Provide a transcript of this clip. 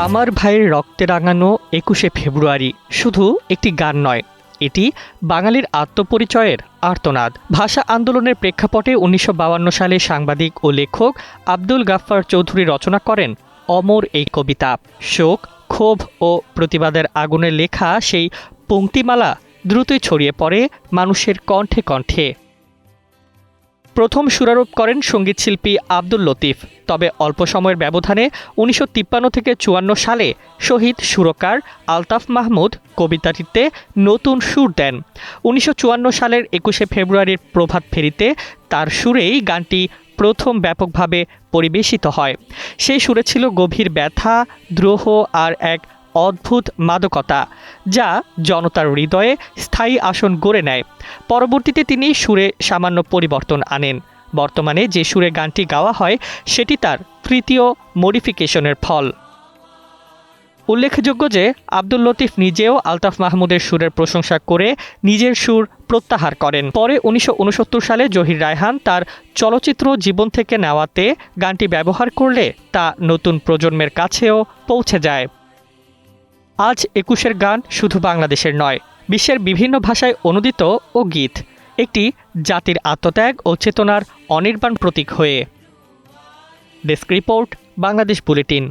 আমার ভাইয়ের রক্তে রাঙানো ২১শে ফেব্রুয়ারি শুধু একটি গান নয়, এটি বাঙালির আত্মপরিচয়ের আর্তনাদ। ভাষা আন্দোলনের প্রেক্ষাপটে ১৯৫২ সালে সাংবাদিক ও লেখক আব্দুল গাফফার চৌধুরী রচনা করেন অমর এই কবিতা। শোক, ক্ষোভ ও প্রতিবাদের আগুনে লেখা সেই পংক্তিমালা দ্রুতই ছড়িয়ে পড়ে মানুষের কণ্ঠে কণ্ঠে। প্রথম সুরারোপ করেন সঙ্গীতশিল্পী আব্দুল লতিফ। তবে অল্প সময়ের ব্যবধানে ১৯৫৩ থেকে ৫৪ সালে শহীদ সুরকার আলতাফ মাহমুদ কবিতাটিতে নতুন সুর দেন। ১৯৫৪ সালের ২১শে ফেব্রুয়ারির প্রভাত ফেরিতে তার সুরেই গানটি প্রথম ব্যাপকভাবে পরিবেশিত হয়। সেই সুরে ছিল গভীর ব্যথা, দ্রোহ আর এক অদ্ভুত মাদকতা, যা জনতার হৃদয়ে স্থায়ী আসন গড়ে নেয়। পরবর্তীতে তিনি সুরে সামান্য পরিবর্তন আনেন। বর্তমানে যে সুরে গানটি গাওয়া হয় সেটি তার তৃতীয় মডিফিকেশনের ফল। উল্লেখযোগ্য যে আব্দুল লতিফ নিজেও আলতাফ মাহমুদের সুরের প্রশংসা করে নিজের সুর প্রত্যাহার করেন। পরে ১৯৬৯ সালে জহির রায়হান তার চলচ্চিত্র জীবন থেকে নেওয়াতে গানটি ব্যবহার করলে তা নতুন প্রজন্মের কাছেও পৌঁছে যায়। আজ ২১-এর গান শুধু বাংলাদেশের নয়, বিশ্বের বিভিন্ন ভাষায় অনুদিত ও গীত একটি জাতির আত্মত্যাগ ও চেতনার অনির্বাণ প্রতীক হয়ে। Desk report, Bangladesh bulletin.